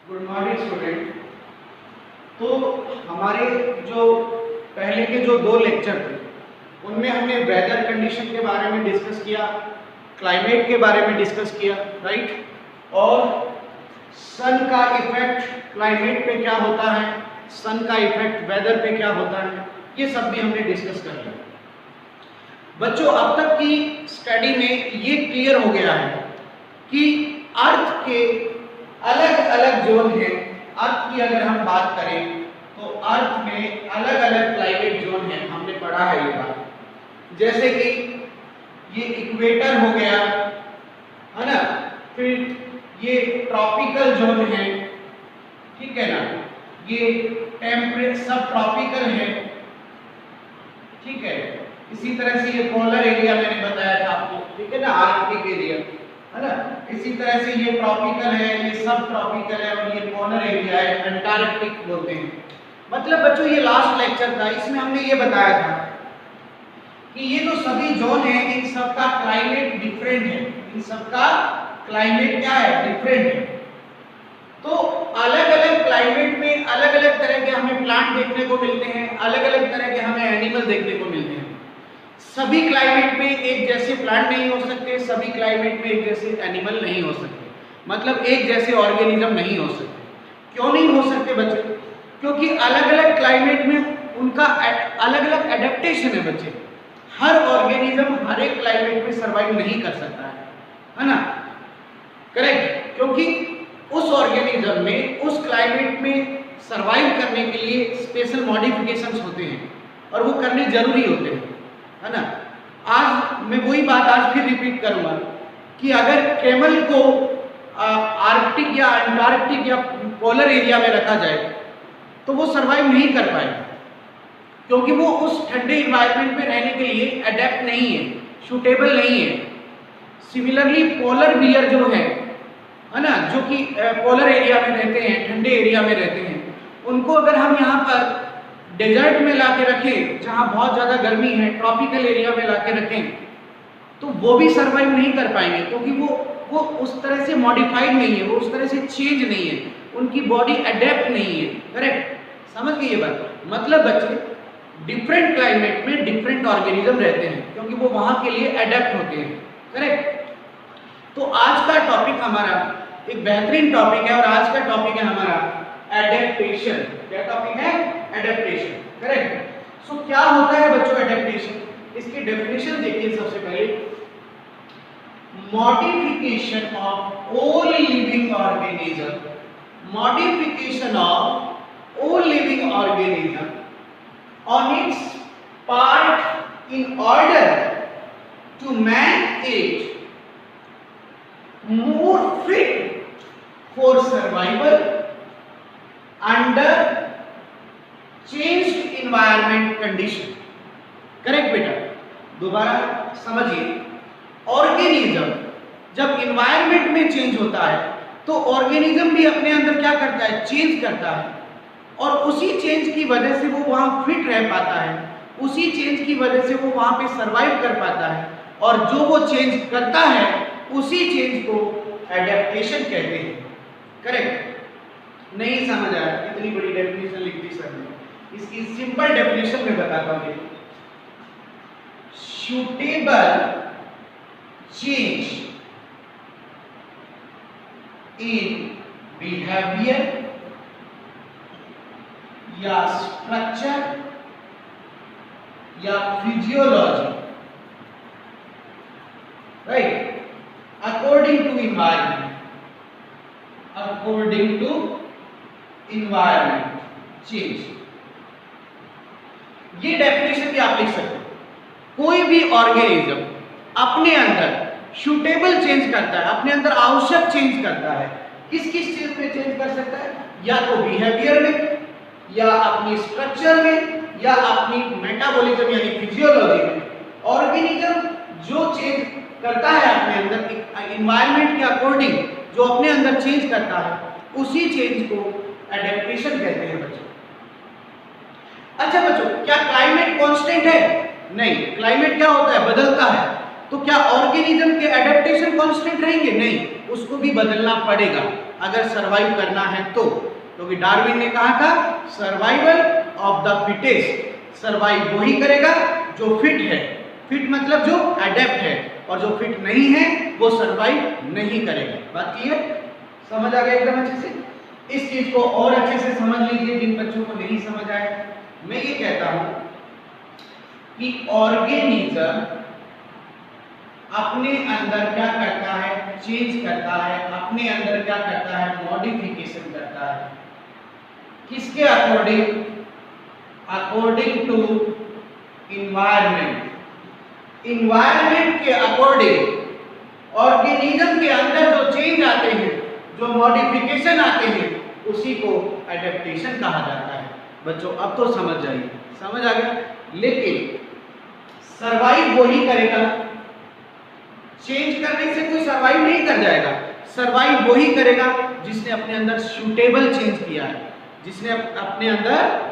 Good morning student. तो हमारे जो पहले के जो 2 लेक्चर थे उनमें हमने वेदर कंडीशन के बारे में डिस्कस किया, क्लाइमेट के बारे में डिस्कस किया, राइट। और सन का इफेक्ट क्लाइमेट पे क्या होता है, सन का इफेक्ट वेदर पे क्या होता है, ये सब भी हमने डिस्कस कर लिया। बच्चों, अब तक की स्टडी में ये क्लियर हो गया है कि अर्थ के अलग अलग जोन हैं। अर्थ की अगर हम बात करें तो अर्थ में अलग अलग क्लाइमेट जोन हैं, हमने पढ़ा है ये बात। जैसे कि ये इक्वेटर हो गया, है ना, फिर ये ट्रॉपिकल जोन है, ठीक है ना, ये टेम्परेट सब ट्रॉपिकल है, ठीक है। इसी तरह से ये पोलर एरिया मैंने बताया था आपको, ठीक है ना, आर्कटिक एरिया, है ना। इसी तरह से ये ट्रॉपिकल है, ये सब ट्रॉपिकल है, और ये पोलर एरिया है, अंटार्कटिक बोलते हैं। मतलब बच्चों ये लास्ट लेक्चर था, इसमें हमने ये बताया था कि ये जो सभी जोन है इन सब का क्लाइमेट डिफरेंट है, इन सब का क्लाइमेट क्या है, डिफरेंट है। तो अलग अलग क्लाइमेट में अलग अलग तरह के हमें प्लांट देखने को मिलते हैं, अलग अलग तरह के हमें एनिमल देखने को मिलते हैं। सभी क्लाइमेट में एक जैसे प्लांट नहीं हो सकते, सभी क्लाइमेट में एक जैसे एनिमल नहीं हो सकते, मतलब एक जैसे ऑर्गेनिज्म नहीं हो सकते। क्यों नहीं हो सकते बच्चे? क्योंकि अलग अलग क्लाइमेट में उनका अलग अलग एडेप्टेशन है बच्चे। हर ऑर्गेनिज्म हर एक क्लाइमेट में सर्वाइव नहीं कर सकता है ना, करेक्ट। क्योंकि उस ऑर्गेनिज्म में उस क्लाइमेट में सर्वाइव करने के लिए स्पेशल मॉडिफिकेशंस होते हैं और वो करने जरूरी होते हैं, है ना। आज मैं वही बात आज फिर रिपीट करूंगा कि अगर कैमल को आर्कटिक या अंटार्कटिक या पोलर एरिया में रखा जाए तो वो सर्वाइव नहीं कर पाएगा, क्योंकि वो उस ठंडे इन्वायरमेंट में रहने के लिए अडेप्ट नहीं है, सूटेबल नहीं है। सिमिलरली पोलर बियर जो है ना, जो कि पोलर एरिया में रहते हैं, ठंडे एरिया में रहते हैं, उनको अगर हम यहाँ पर डेजर्ट में लाके रखें जहाँ बहुत ज़्यादा गर्मी है, ट्रॉपिकल एरिया में लाके रखें, तो वो भी सर्वाइव नहीं कर पाएंगे, क्योंकि वो उस तरह से मॉडिफाइड नहीं है, वो उस तरह से चेंज नहीं है, उनकी बॉडी अडेप्ट नहीं है, करेक्ट। समझ गए ये बात? मतलब बच्चे डिफरेंट क्लाइमेट में डिफरेंट ऑर्गेनिज्म रहते हैं, क्योंकि वो वहाँ के लिए अडेप्ट होते हैं, करेक्ट। तो आज का टॉपिक हमारा एक बेहतरीन टॉपिक है, और आज का टॉपिक है हमारा एडेप्टेशन। क्या टॉपिक है? Adaptation, correct. सो क्या होता है बच्चों एडेप्टेशन? इसकी डेफिनेशन देखिए सबसे पहले। Modification of all living organism, modification of all living organism on its part in order to make it more fit for survival under changed environment condition। Correct बेटा? दोबारा समझिए। ऑर्गेनिज्म जब इन्वायरमेंट में change होता है तो ऑर्गेनिज्म भी अपने अंदर क्या करता है? चेंज करता है, और उसी चेंज की वजह से वो वहाँ फिट रह पाता है, उसी चेंज की वजह से वो वहाँ पे सरवाइव कर पाता है, और जो वो चेंज करता है उसी चेंज को एडेप्टेशन कहते हैं, करेक्ट। नहीं समझ आया? इतनी बड़ी डेफिनेशन लिख दी सर ने, इसकी सिंपल डेफिनेशन में बताता हूँ। सूटेबल चेंज इन बिहेवियर या स्ट्रक्चर या physiology, right, according to environment, according to environment change. ये डेफिनेशन भी आप लिख सकते हो। कोई भी ऑर्गेनिज्म अपने अंदर सूटेबल चेंज करता है, अपने अंदर आवश्यक चेंज करता है। किस किस चीज में चेंज कर सकता है? या तो बिहेवियर में, या अपनी स्ट्रक्चर में, या अपनी मेटाबॉलिज्म यानी फिजियोलॉजी में। ऑर्गेनिज्म जो चेंज करता है अपने अंदर एनवायरनमेंट के अकॉर्डिंग, जो अपने अंदर चेंज करता है, उसी चेंज को एडेप्टेशन कहते हैं बच्चों। अच्छा बच्चों, क्या क्लाइमेट कांस्टेंट है? नहीं। क्लाइमेट क्या होता है? बदलता है। तो क्या ऑर्गेनिज्म के एडेप्टेशन कांस्टेंट रहेंगे? नहीं, उसको भी बदलना पड़ेगा। अगर सर्वाइव करना है तो, क्योंकि डार्विन ने कहा था survival of the fittest, survive वही करेगा जो फिट है, फिट मतलब जो एडेप्ट है, और जो फिट नहीं है वो सर्वाइव नहीं करेगा। बात क्लियर, समझ आ गया एकदम अच्छे से? इस चीज को और अच्छे से समझ लीजिए जिन बच्चों को नहीं समझ आया। मैं ये कहता हूं कि ऑर्गेनिज्म अपने अंदर क्या करता है, चेंज करता है, अपने अंदर क्या करता है, मॉडिफिकेशन करता है। किसके according? According to environment. Environment के अकॉर्डिंग ऑर्गेनिज्म के अंदर जो चेंज आते हैं, जो मॉडिफिकेशन आते हैं, उसी को एडेप्टेशन कहा जाता है। बच्चों अब तो समझ जाइए, समझ आ गया? लेकिन सर्वाइव वही करेगा, चेंज करने से कोई सर्वाइव नहीं कर जाएगा। सर्वाइव वही करेगा जिसने अपने अंदर सूटेबल चेंज किया है, जिसने अपने अंदर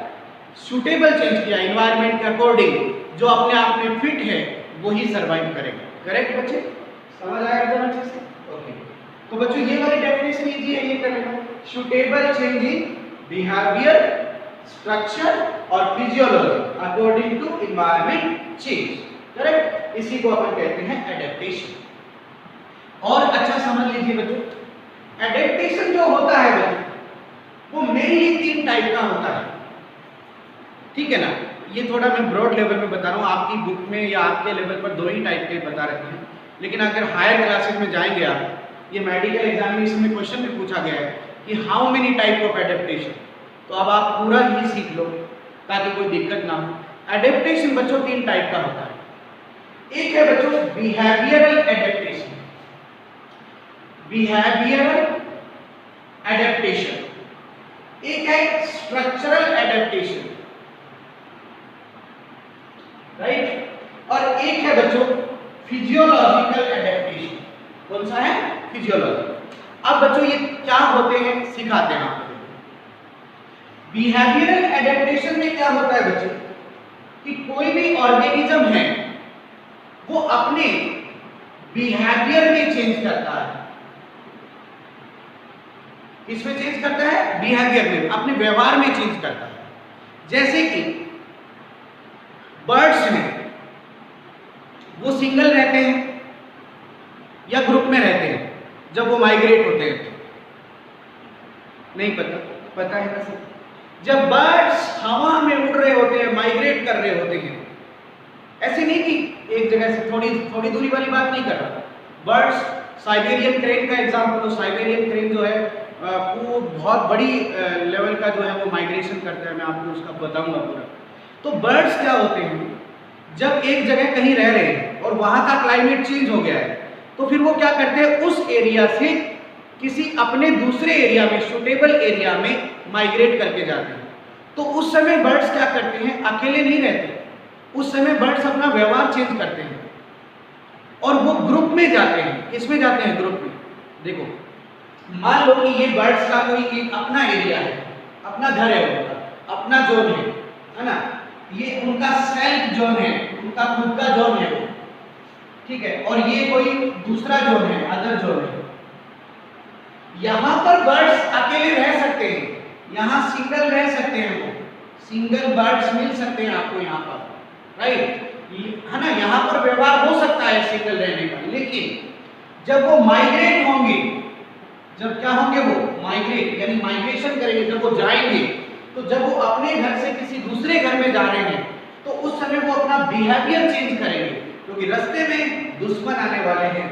सूटेबल चेंज किया एनवायरनमेंट के अकॉर्डिंग, जो अपने आप में फिट है वही सर्वाइव करेगा। करेक्ट बच्चे? समझ आया एकदम अच्छे से? ओके, तो बच्चों ये वाली डेफिनेशन इजी है, ये करेगा suitable change in behaviour, structure और physiology according to environment change. Correct? इसी को अपन कहते हैं एडेप्टेशन। और अच्छा समझ लीजिए बच्चों, एडेप्टेशन जो होता है बच्चों वो मेनली 3 टाइप का होता है, ठीक है ना? ये थोड़ा मैं ब्रॉड लेवल में बता रहा हूँ, आपकी बुक में या आपके लेवल पर 2 ही टाइप के बता रखे हैं, लेकिन अगर हायर क्लासेस में जाएंगे आप, ये मेडिकल एग्जामिनेशन में क्वेश्चन भी पूछा गया है कि how many type of adaptation, तो अब आप पूरा ही सीख लो ताकि कोई दिक्कत ना हो। एडेप्टेशन बच्चों 3 टाइप का होता है। एक है बच्चों बिहेवियरल एडेप्टेशन, बिहेवियरल एडेप्टेशन, एक है स्ट्रक्चरल एडेप्टेशन, राइट, और एक है बच्चों फिजियोलॉजिकल एडेप्टेशन। कौन सा है? फिजियोलॉजी। अब बच्चों ये क्या होते हैं सिखाते हैं आपको। बिहेवियरल एडेप्टेशन में क्या होता है बच्चों कि कोई भी ऑर्गेनिज्म है वो अपने बिहेवियर में चेंज करता है। इसमें चेंज करता है बिहेवियर में, अपने व्यवहार में चेंज करता है। जैसे कि बर्ड्स में वो सिंगल रहते हैं या ग्रुप में रहते हैं जब वो माइग्रेट होते हैं तो? नहीं पता? पता है ना सर? जब बर्ड्स हवा में उड़ रहे होते हैं, माइग्रेट कर रहे होते हैं, ऐसे नहीं कि एक जगह से थोड़ी दूरी वाली बात नहीं कर रहा। बर्ड्स, साइबेरियन क्रेन का एग्जांपल लो। साइबेरियन क्रेन जो है वो बहुत बड़ी लेवल का जो है वो माइग्रेशन करता है, मैं आपको उसका बताऊंगा पूरा। तो बर्ड्स क्या होते हैं, जब एक जगह कहीं रह रहे हैं और वहां का क्लाइमेट चेंज हो गया है, तो फिर वो क्या करते हैं, उस एरिया से किसी अपने दूसरे एरिया में, सुटेबल एरिया में माइग्रेट करके जाते हैं। तो उस समय बर्ड्स क्या करते हैं, अकेले नहीं रहते, उस समय बर्ड्स अपना व्यवहार चेंज करते हैं और वो ग्रुप में जाते हैं। किसमें जाते हैं? ग्रुप में। देखो, मान लो कि ये बर्ड्स का कोई एक अपना एरिया है, अपना घर है, उनका अपना जोन है ना, ये उनका सेल्फ जोन है, उनका खुद का जोन है वो, ठीक है, और ये कोई दूसरा जोन है, अदर जोन है। यहां पर बर्ड्स अकेले रह सकते हैं, यहां सिंगल रह सकते हैं, वो सिंगल बर्ड्स मिल सकते हैं आपको यहाँ पर, राइट, है ना? यहाँ पर व्यवहार हो सकता है सिंगल रहने का। लेकिन जब वो माइग्रेट होंगे, जब क्या होंगे, वो माइग्रेट यानी माइग्रेशन करेंगे, जब वो जाएंगे, तो जब वो अपने घर से किसी दूसरे घर में जा रहे हैं, तो उस समय वो अपना बिहेवियर चेंज करेंगे, क्योंकि रास्ते में दुश्मन आने वाले हैं,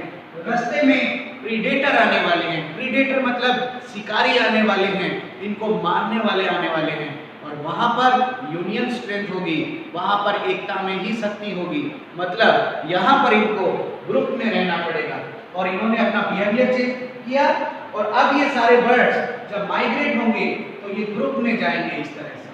रास्ते में प्रीडेटर आने वाले हैं। प्रीडेटर मतलब शिकारी आने वाले हैं, इनको मारने वाले आने वाले हैं, और वहां पर यूनियन स्ट्रेंथ होगी, वहां पर एकता में ही शक्ति होगी। मतलब यहाँ पर इनको ग्रुप में रहना पड़ेगा, और इन्होंने अपना बिहेवियर चेंज किया, और अब ये सारे बर्ड्स जब माइग्रेट होंगे तो ये ग्रुप में जाएंगे इस तरह से।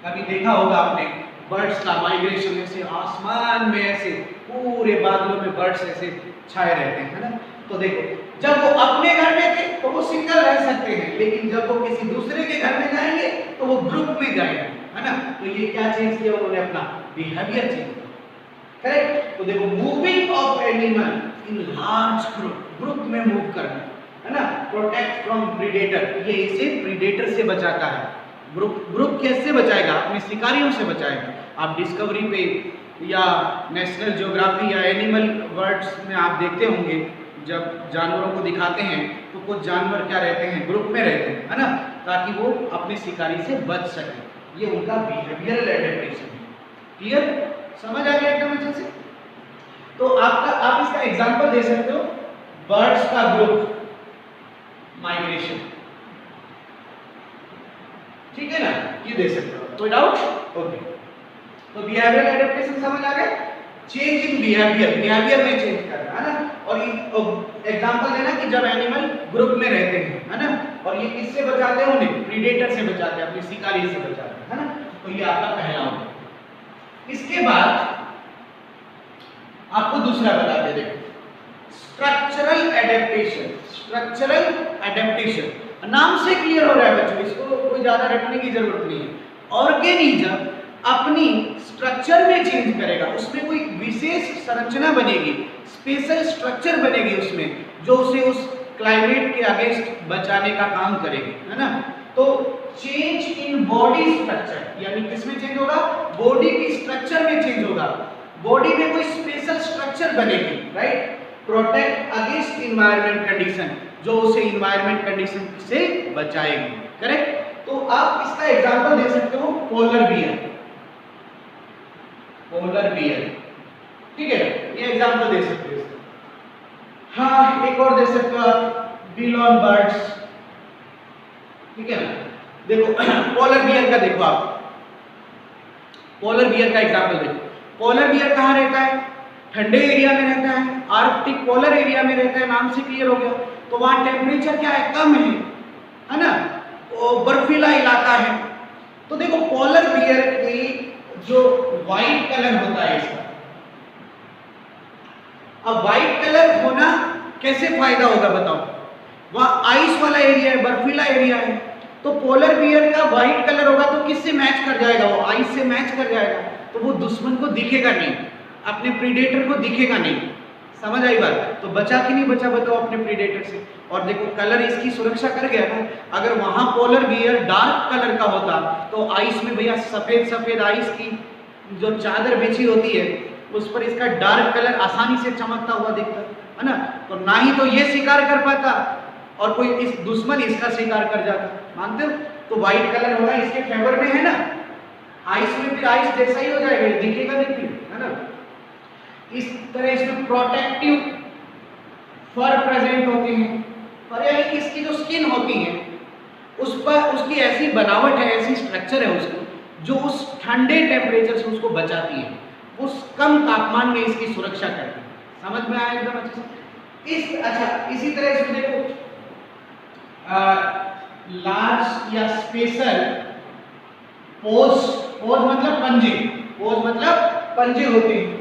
कभी देखा होगा आपने बर्ड्स का माइग्रेशन, ऐसे आसमान में ऐसे पूरे बादलों में बर्ड्स ऐसे छाए रहते हैं, है ना? तो देखो, जब वो अपने घर में थे तो वो सिंगल रह सकते हैं, लेकिन जब वो किसी दूसरे के घर में जाएंगे तो वो ग्रुप में जाएंगे, है ना? तो ये क्या चेंज किया उन्होंने? अपना बिहेवियर चेंज किया। करेक्ट? तो देखो, moving of animal in large group, group में मूव करना, है ना, प्रोटेक्ट फ्रॉम प्रीडेटर, ये इसे प्रीडेटर से बचाता है। ग्रुप कैसे बचाएगा? अपने शिकारियों से बचाएगा। आप डिस्कवरी पे या नेशनल ज्योग्राफी या एनिमल वर्ड्स में आप देखते होंगे, जब जानवरों को दिखाते हैं तो कुछ जानवर क्या रहते हैं, ग्रुप में रहते हैं, है ना, ताकि वो अपने शिकारी से बच सके। ये उनका बिहेवियरल एडेप्टेशन है। क्लियर? समझ आ गया एकदम अच्छे से? तो आप इसका एग्जांपल दे सकते हो, बर्ड्स का ग्रुप माइग्रेशन, ठीक है ना, ये दे सकते हो। कोई डाउट? ओके, तो बिहेवियरल एडेप्टेशन समझ आ गया। चेंज इन बिहेवियर में चेंज करना, है ना, और एग्जांपल देना कि जब एनिमल ग्रुप में रहते हैं, है ना, और ये किससे बचाते हैं? उन्हें प्रीडेटर से बचाते हैं, अपनी शिकारी से बचाते हैं, है ना। तो ये आपका पहला हो गया। इसके बाद आपको दूसरा बताते, देखो, स्ट्रक्चरल एडेप्टेशन। स्ट्रक्चरल एडेप्टेशन नाम से क्लियर हो रहा है बच्चों, इसको कोई ज्यादा रटने की जरूरत नहीं है। ऑर्गेनिज्म अपनी स्ट्रक्चर में चेंज करेगा, उसमें कोई विशेष संरचना बनेगी, स्पेशल स्ट्रक्चर बनेगी उसमें, जो उसे उस क्लाइमेट के अगेंस्ट बचाने का काम करेगी, है ना। तो चेंज इन बॉडी स्ट्रक्चर, यानी किसमें चेंज होगा? बॉडी की स्ट्रक्चर में चेंज होगा, बॉडी में कोई स्पेशल स्ट्रक्चर बनेगी, right. Protect against environment condition, जो उसे इन्वायरमेंट कंडीशन से बचाएगी, करेक्ट। तो आप इसका एग्जांपल दे सकते हो, पोलर बियर। पोलर बियर, ठीक है, ये एग्जांपल दे सकते हो। हाँ, एक और दे सकते हो आप, बिलोन बर्ड्स, ठीक है ना। देखो पोलर बियर का देखो आप, पोलर बियर का एग्जांपल देखो। पोलर बियर कहाँ रहता है? ठंडे एरिया में रहता है, आर्कटिक पोलर एरिया में रहता है, नाम से क्लियर हो गया। तो वहां टेम्परेचर क्या है? कम है ना, वो बर्फीला इलाका है। तो देखो पोलर बियर की जो व्हाइट कलर होता है इसका, अब व्हाइट कलर होना कैसे फायदा होगा बताओ? वहां आइस वाला एरिया है, बर्फीला एरिया है, तो पोलर बियर का व्हाइट कलर होगा तो किससे मैच कर जाएगा? वो आइस से मैच कर जाएगा, तो वो दुश्मन को दिखेगा नहीं, अपने प्रीडेटर को दिखेगा नहीं। समझ आई बात? तो बचा कि नहीं बचा बताओ अपने प्रीडेटर से? और देखो कलर इसकी सुरक्षा कर गया ना। अगर वहां पोलर बियर डार्क कलर का होता तो आइस में भैया सफेद सफेद आइस की जो चादर बिछी होती है उस पर इसका डार्क कलर आसानी से चमकता हुआ दिखता है ना। तो ना ही तो ये शिकार कर पाता और कोई इस दुश्मन इसका शिकार कर जाता, मानते हो? तो व्हाइट कलर होना इसके फेवर में है ना, आइस में फिर आइस जैसा ही हो जाएगा, दिखेगा नहीं फिर, है ना। इस तरह इसमें प्रोटेक्टिव फर प्रेजेंट होते हैं, और यानी इसकी जो स्किन होती है उस पर उसकी ऐसी बनावट है, ऐसी स्ट्रक्चर है उसकी, जो उस ठंडे टेम्परेचर से उसको बचाती है, उस कम तापमान में इसकी सुरक्षा करती है। समझ में आया एकदम अच्छे से? अच्छा, इसी तरह से देखो लार्ज या स्पेशल पोज मतलब पंजे, पोज मतलब पंजे होते हैं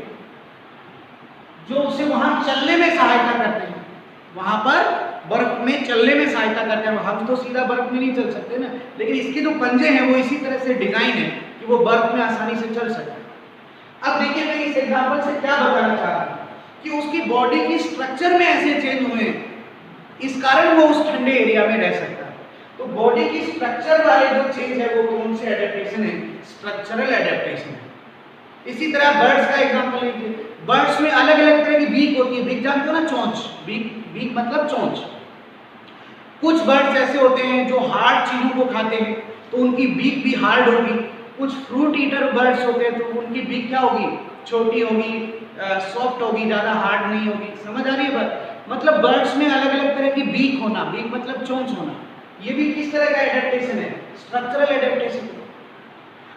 जो उसे वहां चलने में सहायता करते हैं, वहां पर बर्फ में चलने में सहायता करते हैं। हम तो सीधा बर्फ में नहीं चल सकते ना, लेकिन इसके जो पंजे हैं वो इसी तरह से डिजाइन है कि वो बर्फ में आसानी से चल सकते हैं। अब देखिए मैं इस एग्जांपल से क्या बताना चाह रहा हूं कि उसकी बॉडी की स्ट्रक्चर में ऐसे चेंज हुए हैं, इस कारण वो उस ठंडे एरिया में रह सकता है। तो बॉडी की स्ट्रक्चर वाले जो चेंज है वो कौन से एडेप्टेशन है? स्ट्रक्चरल एडेप्टेशन है। इसी तरह बर्ड्स का एग्जांपल लीजिए। बर्ड्स में अलग अलग तरह की बीक होती है, बीक जानते हो ना, चोंच, बीक मतलब चोंच। कुछ बर्ड्स ऐसे होते हैं जो हार्ड चीजों को खाते हैं तो उनकी बीक भी हार्ड होगी। कुछ फ्रूट ईटर बर्ड्स होते हैं तो उनकी बीक क्या होगी? छोटी होगी, सॉफ्ट होगी, ज्यादा हार्ड नहीं होगी। समझ आ रही है बात? मतलब बर्ड्स में अलग अलग तरह की बीक होना, बीक मतलब चोंच होना, ये भी किस तरह का एडेप्टेशन है? Structural adaptation.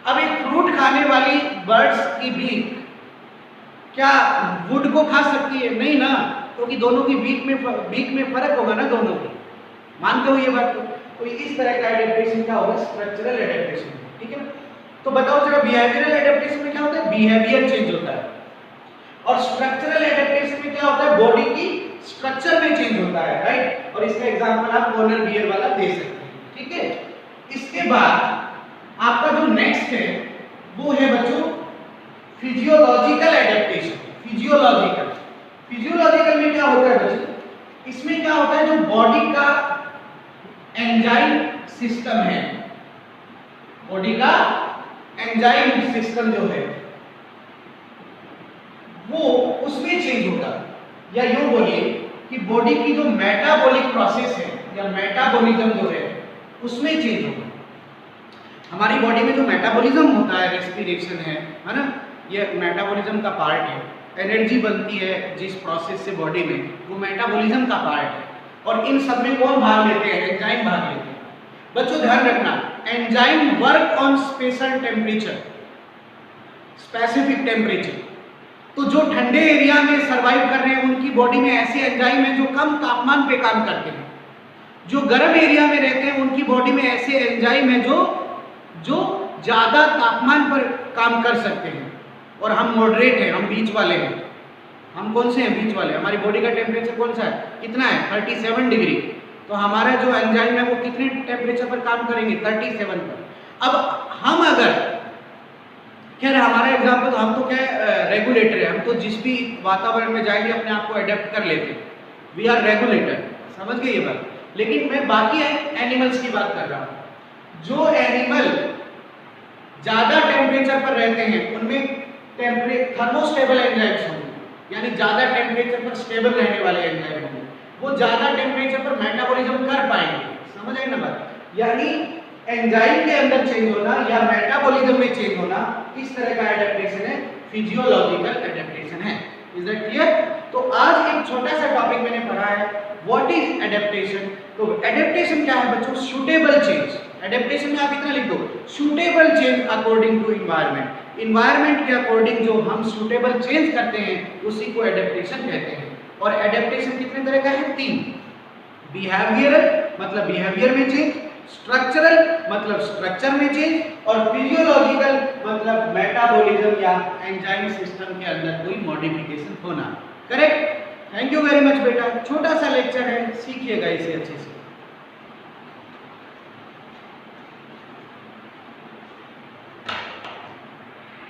अब एक फ्रूट खाने वाली बर्ड्स की बीक क्या वुड को खा सकती है? नहीं ना, क्योंकि दोनों की बीक में फर्क होगा ना दोनों की, मानते हो ये बात? तो इस तरह का एडेप्टेशन क्या होगा? स्ट्रक्चरल एडेप्टेशन, ठीक है। तो बताओ जरा बिहेवियरल एडेप्टेशन में क्या होता है? बिहेवियर चेंज होता है, और स्ट्रक्चरल एडेप्टेशन में क्या होता है? बॉडी की स्ट्रक्चर में चेंज होता है, राइट। और इसका एग्जांपल आप पोलर बियर वाला दे सकते हैं, ठीक है। इसके बाद आपका जो नेक्स्ट है वो है बच्चों फिजियोलॉजिकल एडेप्टेशन। फिजियोलॉजिकल में क्या होता है बच्चों? इसमें क्या होता है, जो बॉडी का एंजाइम सिस्टम है, बॉडी का एंजाइम सिस्टम जो है वो उसमें चेंज होता है, या यूं बोलिए कि बॉडी की जो मेटाबॉलिक प्रोसेस है या मेटाबॉलिज्म जो है उसमें चेंज होगा। हमारी बॉडी में जो मेटाबॉलिज्म होता है, रेस्पिरेशन है ना, ये मेटाबॉलिज्म का पार्ट है। एनर्जी बनती है जिस प्रोसेस से बॉडी में, वो मेटाबॉलिज्म का पार्ट है। और इन सब में कौन भाग लेते हैं? एंजाइम भाग लेते हैं। बच्चों ध्यान रखना, enzyme work on special temperature, specific temperature. तो जो ठंडे एरिया में सरवाइव कर रहे हैं उनकी बॉडी में ऐसे एंजाइम हैं जो कम तापमान पे काम करते हैं। जो गर्म एरिया में रहते हैं उनकी बॉडी में ऐसे एंजाइम हैं जो ज्यादा तापमान पर काम कर सकते हैं। और हम मॉडरेट हैं, हम बीच वाले हैं। हम कौन से हैं? बीच वाले। हमारी बॉडी का टेम्परेचर कौन सा है? कितना है? 37 डिग्री। तो हमारा जो एंजाइम है वो कितने टेम्परेचर पर काम करेंगे? 37 पर। अब हम अगर खैर हमारा एग्जाम्पल, हम तो क्या रेगुलेटर है, हम तो जिस भी वातावरण में जाएंगे अपने आप को अडेप्ट कर लेते हैं। वी आर रेगुलेटर, समझ गए ये बात। लेकिन मैं बाकी एनिमल्स की बात कर रहा हूँ। जो एनिमल ज्यादा टेम्परेचर पर रहते हैं उनमें थर्मोस्टेबल एंजाइम्स होंगे, यानी ज्यादा टेम्परेचर पर स्टेबल रहने वाले एंजाइम होंगे। वो ज्यादा टेम्परेचर पर मेटाबॉलिज्म कर पाएंगे, समझ आए ना बात। यानी एंजाइम के अंदर चेंज होना या मेटाबॉलिज्म में चेंज होना, इस तरह का एडेप्टेशन है, फिजियोलॉजिकल एडेप्टेशन है। Is that clear? तो आज एक छोटा सा टॉपिक मैंने पढ़ा है, व्हाट इज एडेप्टेशन। तो एडेप्टेशन क्या है बच्चों? Suitable change. एडेप्टेशन में आप इतना लिख दो, suitable change according to environment. Environment के अकॉर्डिंग जो हम सूटेबल चेंज करते हैं उसी को एडेप्टेशन कहते हैं। और एडेप्टेशन कितने तरह का है? 3। बिहेवियरल मतलब बिहेवियर में चेंज, स्ट्रक्चरल मतलब स्ट्रक्चर में चेंज, और फिजियोलॉजिकल मतलब मेटाबॉलिज्म या एंजाइम सिस्टम के अंदर कोई मॉडिफिकेशन होना। Correct? Thank you very much बेटा। छोटा सा लेक्चर है, सीखिएगा इसे अच्छे से।